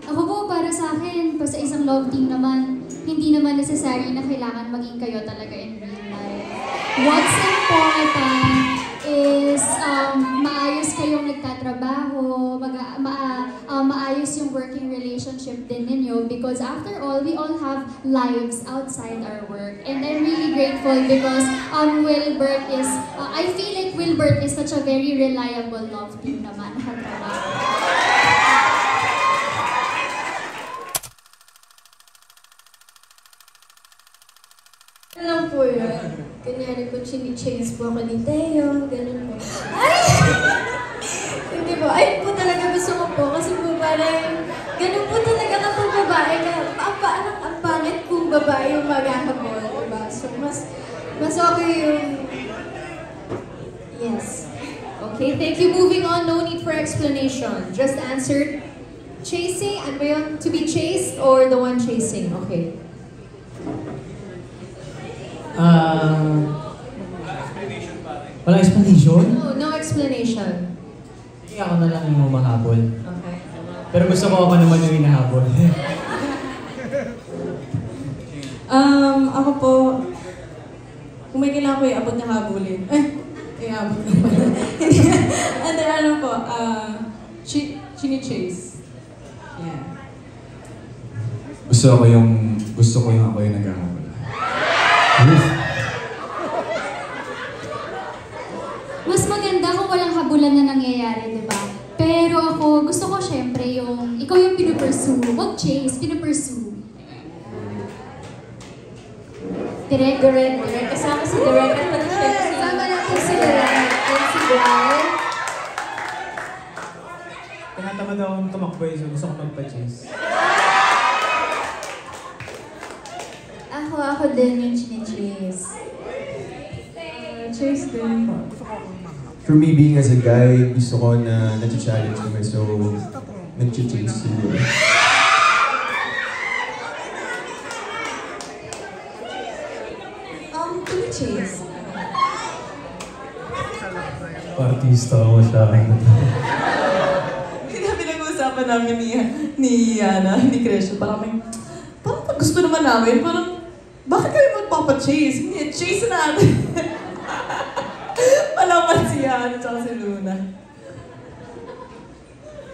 Ako po, para sa akin, sa isang love team naman, hindi naman necessary na kailangan maging kayo talaga in real life. What's important is maayos kayong nagtatrabaho, maayos yung working relationship din ninyo because after all, we all have lives outside our work. And I'm really grateful because Wilbert is, I feel like Wilbert is such a very reliable love team naman nakatrabaho. Alam po yun. Kanyari po, chini-chase po ako ni Teo, ganun po. Ay! Hindi po. Ay po talaga gusto ko po kasi po parang ganun po talaga kapag babae ka. Parang ang pangit kung babae yung maghahabol, diba? So, mas okay yung... Yes. Okay, thank you. Moving on, no need for explanation. Just answered. Chasing, ano ba yun? To be chased or the one chasing? Okay. Walang explanation? No explanation. Hindi ako na lang yung mahabol. Okay. Pero gusto ko naman yung hinahabol. Ako po, kung may kailangan ko iabot na habulin. Iabot na pala. And then ano po, chini-chase. Yeah. Gusto ko yung ako yung naghahabol. Mas maganda kung walang habulan na nangyayari, di ba? Pero ako, gusto ko syempre yung, ikaw yung pinupursue. Wag chase, pinupursue. Direk. Kasama si Direk at pag-check si... Kasama natin si Direk at si Brian. Tinatamad akong tumakbo so gusto ko magpa-chase. Ako din yung chini-chase. Chase din po. For me, being as a guy, gusto ko na nag-challenge kami, so nag-chase siguro. Chini-chase. Artista ako siya. Kaya pinag-uusapan namin ni Crescio, parang pag gusto naman namin, parang, bakit kayo magpapa-chase? Hindi, chase natin. Malaman si Yana, tsaka si Luna.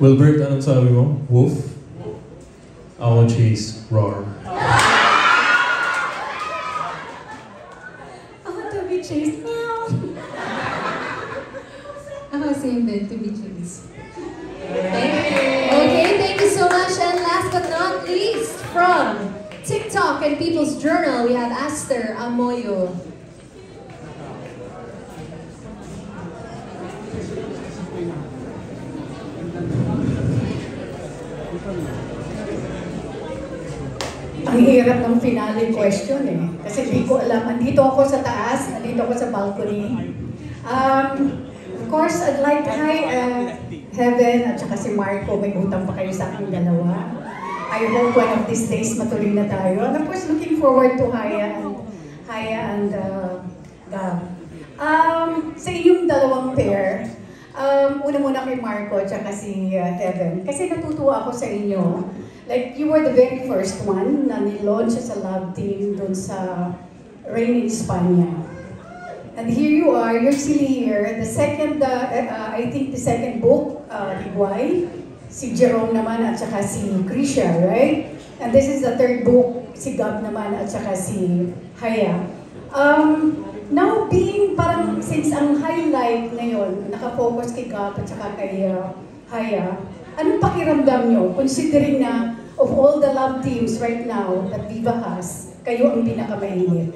Wilbert, anong sabi mo? Wolf? Ako chase, roar. Ako to be chased. Meow. Ako same din, to be chased. Okay, thank you so much. And last but not least, from TikTok and People's Journal, we have Aster Amoyo. Ang hirap ng finale question eh. Kasi hindi ko alam. Andito ako sa taas, andito ako sa balcony. Of course, I'd like hi Heaven at saka si Marco. May utang pa kayo sa aking dalawa. I hope one of these days matuloy na tayo. And of course, looking forward to Haya and Gab. Sa inyong dalawang pair, una muna kay Marco at saka si Heaven. Kasi natutuwa ako sa inyo. Like, you were the very first one na nilaunch sa love team dun sa Rain in España. And here you are, you're still here. The second, I think the second book, Higway, si Jerome naman at saka si Krisha, right? And this is the third book, si Gab naman at saka si Haya. Now, being parang, since ang highlight ngayon, nakafocus kay Gab at saka kay Haya, anong pakiramdam nyo, considering na of all the love teams right now that Viva has, kayo ang pinakamainit?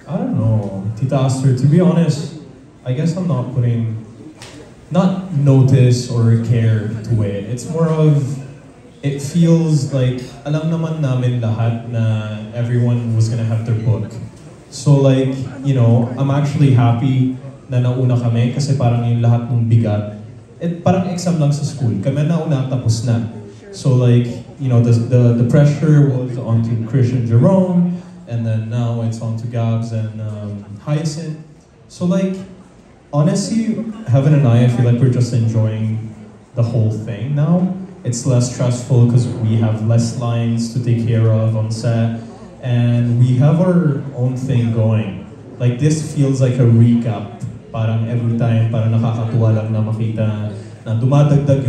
I don't know, Tita Aster, to be honest, I guess I'm not putting, not notice or care to it. It's more of, it feels like, alam naman namin lahat na everyone was gonna have their book. So like, you know, I'm actually happy na nauna kami kasi parang yung lahat ng bigat. Parang exam lang sa school. Kami nauna, tapos na. So like, you know, the pressure was onto Christian Jerome, and then now it's onto Gabs and Hyacinth. So like, honestly, Heaven and I feel like we're just enjoying the whole thing now. It's less stressful because we have less lines to take care of on set, and we have our own thing going. Like, this feels like a recap. Parang every time, parang nakakatuwa lang na makita na dumadagdag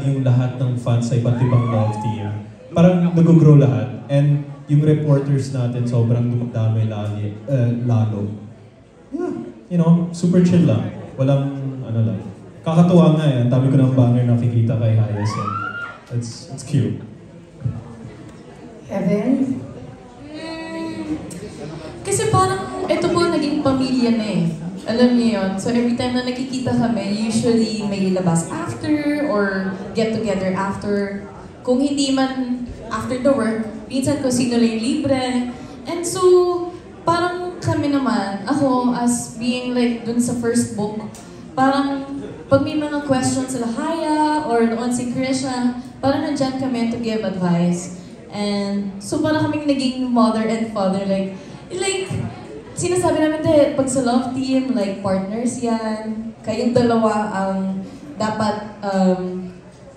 yung lahat ng fans sa iba't ibang love team. Parang nag-grow lahat. And yung reporters natin sobrang dumadami lalo. Yeah, you know, super chill lang. Walang ano lang. Kakatuwa nga eh. Ang dami ko ng banger nakikita kay Hyacinth. It's cute. Heaven? Kasi parang ito po naging pamilya na eh. Alam niyo yun. So every time na nakikita kami, usually may labas after or get together after. Kung hindi man after the work, minsan kung sino lang yung libre. And so, parang kami naman, ako as being like dun sa first book, parang pag may mga questions sila Haya or noon si Krisha, parang nandyan kami to give advice. And so parang kaming naging mother and father, like sinasabi namin din, pag sa love team, like partners yan, kayong dalawa ang dapat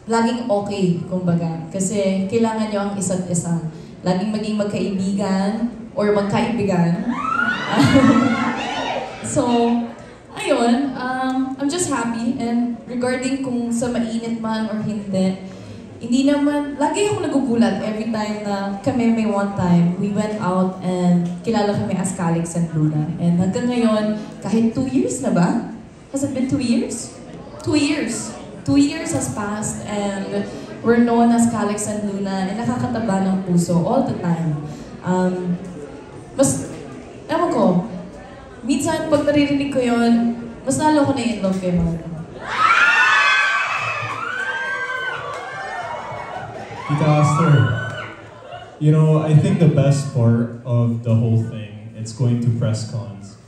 laging okay, kumbaga. Kasi kailangan nyo ang isa't isa. Laging maging magkaibigan or magkaibigan. So, ayun, I'm just happy. And regarding kung sa mainit man or hindi naman, lagi ako nagugulat every time na kami may one time, we went out and kilala kami as Calix and Luna. And hanggang ngayon, kahit 2 years na ba? Has it been 2 years? 2 years. 2 years has passed and we're known as Calix and Luna and nakakataba ng puso all the time. Ewan ko, minsan pag naririnig ko yun, mas lalo ko na-inlove kay Marco. Tita Aster, you know, I think the best part of the whole thing, it's going to press cons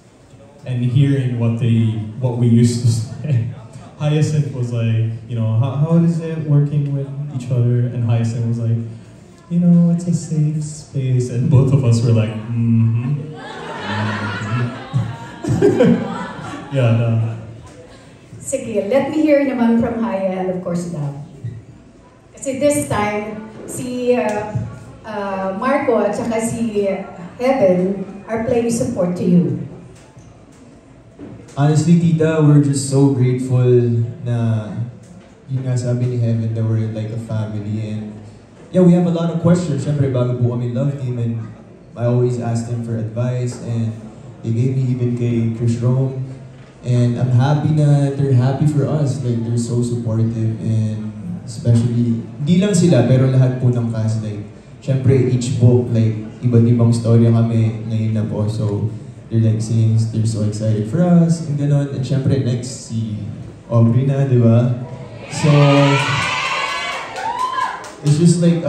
and hearing what we used to say. Hyacinth was like, you know, how is it working with each other? And Hyacinth was like, you know, it's a safe space. And both of us were like, Yeah, no. Sige, let me hear naman from Haya and of course Dab. Kasi this time, si Marco at saka si Heaven are playing support to you. Honestly, Tita, we're just so grateful na yun nga sabi ni Heaven that we're like a family. And yeah, we have a lot of questions. Siyempre, bago po kami love team and I always ask them for advice and they gave me even kay Chris Rome. And I'm happy na they're happy for us. Like, they're so supportive and especially, di lang sila, pero lahat po ng cast, like, syempre, each book, like, iba't ibang storya kami ngayon na po. So, they're like saying, they're so excited for us, and gano'n. And syempre, next, si Aubrey na, di ba? So, it's just like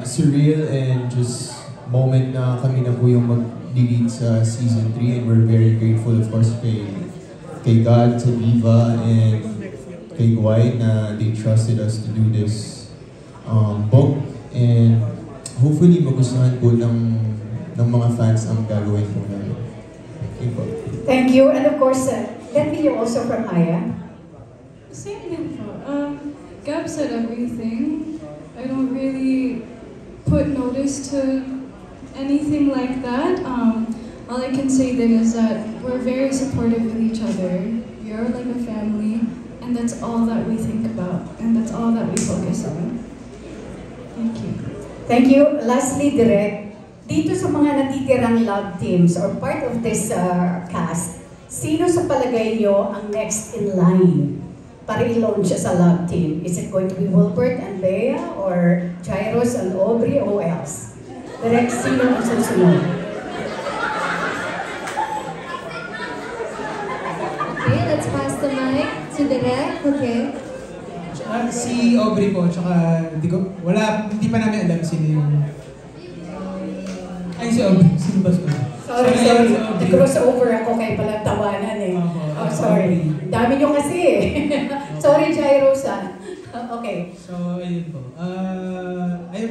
surreal and just moment na kami na po yung mag-lead sa season 3, and we're very grateful, of course, kay God, to Viva, and kay Guay na they trusted us to do this book. And hopefully magustuhan po ng mga fans ang gagawin po namin. Thank you. And of course, let me hear also from Haya. Same info. Gab said everything. I don't really put notice to anything like that. All I can say then is that we're very supportive with each other. We are like a family. And that's all that we think about, and that's all that we focus on. Thank you. Thank you. Lastly, Direk, dito sa mga natitirang love teams or part of this cast, sino sa palagay nyo ang next in line para i-launch siya sa love team? Is it going to be Wilbert and Bea or Jairus and Aubrey or who else? Direk, sino ang susunod? Okay, let's pass the mic to Direk. Okay. Si Aubrey po, tsaka hindi pa namin alam sino yung... Ay, si Aubrey. Sino ba siya? Sorry. Nag-crossover ako kay palang tawanan eh. Oh, sorry. Dami nyo kasi eh. Sorry, Jairus. Okay. So, ayun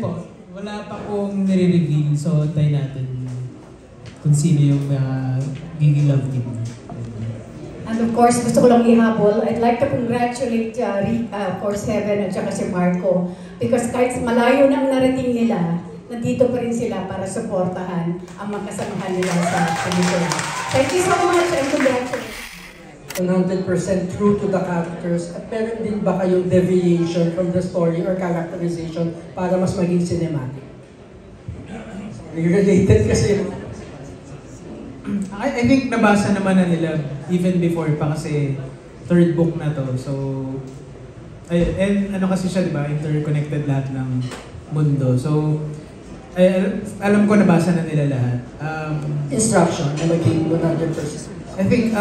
po. Wala pa pong nire-reveal. So, tayo natin kung sino yung giging love team. And of course, gusto ko lang ihabol. I'd like to congratulate of course, Heaven at saka si Marco. Because kahit malayo na ang narating nila, nandito pa rin sila para suportahan ang makasamahan nila sa pelikula. Thank you so much and congratulations. 100% true to the characters at meron din ba kayong deviation from the story or characterization para mas maging cinematic? Related kasi I think nabasa naman na nila even before pa kasi third book na to. So, and ano kasi siya, di ba? Interconnected lahat ng mundo. So, alam ko nabasa na nila lahat. Instruction na maging 100%. I think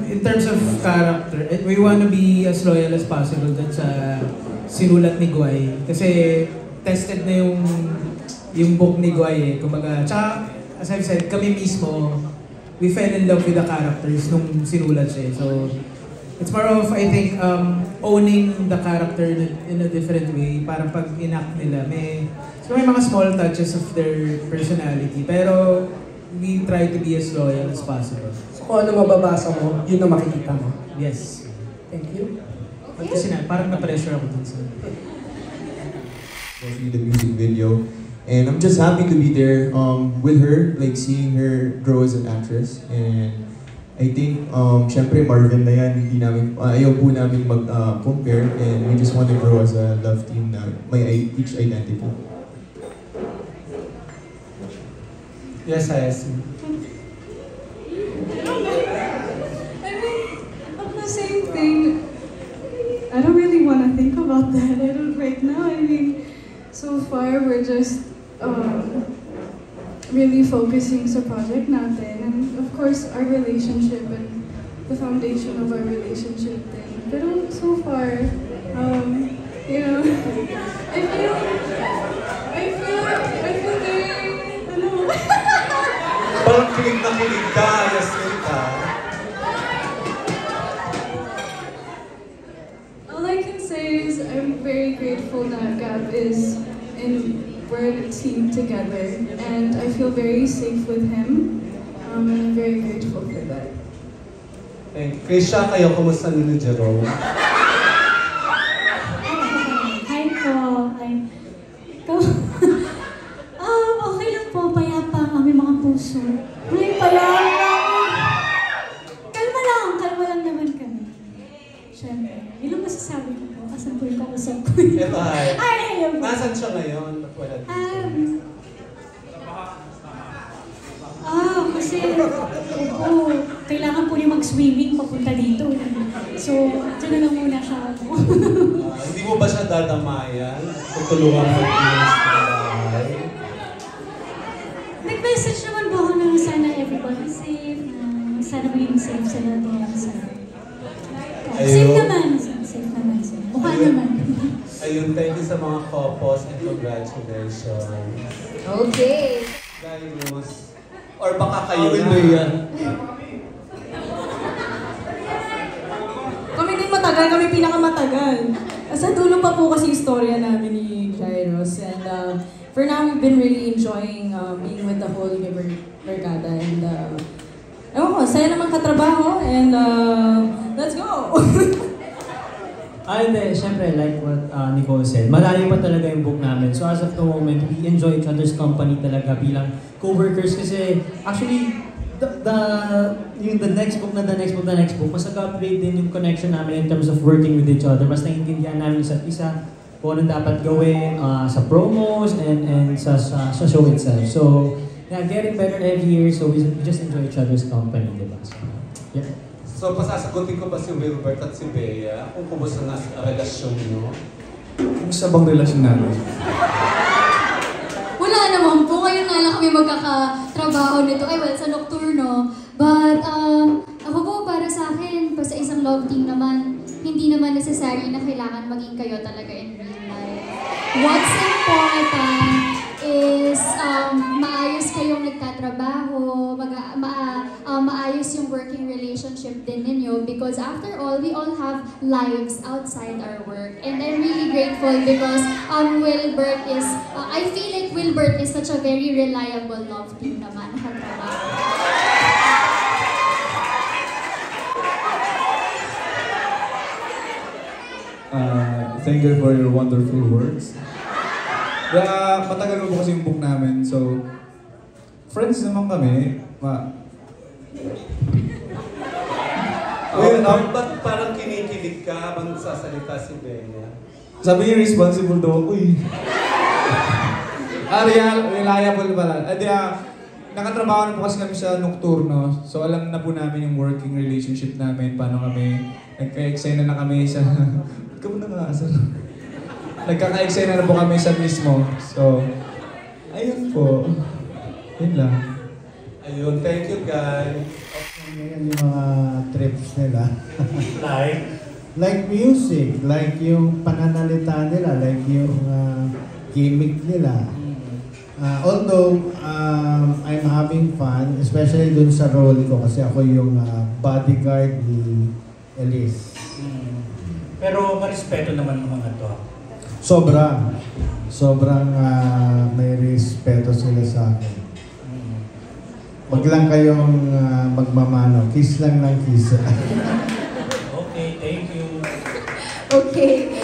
in terms of character, we want to be as loyal as possible dun sa sinulat ni Guay. Kasi tested na yung book ni Guay eh. Kumbaga, tsaka, as I've said, kami mismo, we fell in love with the characters nung sinulat siya. So, it's more of, I think, owning the character in a different way. Parang pag enact nila, may mga small touches of their personality. Pero, we try to be as loyal as possible. So, kung ano mababasa mo, yun ang makikita mo. Yes. Thank you. Okay. Kasi parang na-pressure ako dun sa... The music video. And I'm just happy to be there with her, like seeing her grow as an actress. And I think, syempre Marvin na yan, hindi namin, ayaw po namin mag-compare. And we just want to grow as a love team na may each identity. Yes, I see. I mean, of the same thing, I don't really want to think about that. I don't right now. I mean, so far we're just really focusing sa project natin, and of course our relationship and the foundation of our relationship din. Pero so far, you know, I feel very, parang kilig na kilig ka, Yasinta. All I can say is I'm very grateful that Gab is we're a team together, and I feel very safe with him, and I'm very grateful for that. Thank you. Krisha, kayo, kumusta ni Jerome? Hi po. Okay lang po, payapa ang aming mga puso. Ay, payapa! Kalma lang naman kami. Siyempre, yun ang masasabi ko po, kasampul ka usap ko. Ito, hi. Ay, ayun po. Nasaan siya ngayon? Wala dito. Kasi, kailangan po niya mag-swimming papunta dito. So, dyan na lang muna siya ako. Hindi mo ba siya dadamayan? Tutulungan mo sa bahay? Nag-message naman po ako na sana everybody safe, na sana maging safe sila doon sa... Safe naman. Mukha naman. Ayun, thank you sa mga couples and congratulations. Okay. Darius. Or baka kayo na. yan. Kami din matagal, kami pinakamatagal. Sa dulo pa po kasi istorya namin ni Jairus. And for now, we've been really enjoying being with the whole Mercada. And ewan ko, saya naman katrabaho. And let's go! Hindi. Siyempre, like what Nicole said, malayo pa talaga yung book namin. So as of the moment, we enjoy each other's company talaga bilang co-workers kasi actually, the next book, mas nag-upgrade din yung connection namin in terms of working with each other. Mas naiintindihan namin isa't isa kung anong dapat gawin sa promos and sa show itself. So, yeah, getting better every year, so we just enjoy each other's company, diba? So, yeah. So, pasasagutin ko pa si Wilbert at si Bea kung kumusta na ang relasyon nyo. Kumusta bang relasyon namin? Wala naman po. Ngayon nga lang kami magkakatrabaho nito. Ay, well, sa Nocturno. But, ako po, para sa akin, sa isang love team naman, hindi naman necessary na kailangan maging kayo talaga in real life. What's important is maayos kayong nagtatrabaho, maayos yung working relationship din ninyo because after all, we all have lives outside our work. And I'm really grateful because Wilbert is, I feel like Wilbert is such a very reliable love team naman. Thank you for your wonderful words. Kaya matagal na po kasi yung book namin, so friends naman kami. Ba't parang kinikilig ka habang sasalita si Bella? Sabi niya responsible daw ako eh. Reliable pala. Nakatrabaho na po kasi kami sa Nocturno, so alam na po namin yung working relationship namin, paano kami, nagka-excite na kami sa... Ba't ka mo nakakasal? Nagkaka-excite na po kami sa mismo, so... Ayun po. Yun lang. Ayun, thank you guys. Ngayon yung mga trips nila. Like music, like yung pananalita nila, like yung gimmick nila. Although I'm having fun, especially dun sa role ko kasi ako yung bodyguard ni Elise. Pero marespeto naman ng mga to. Sobrang may respeto sila sa akin. Wag lang kayong magmamano, kiss lang ng kiss. Okay, thank you. Okay.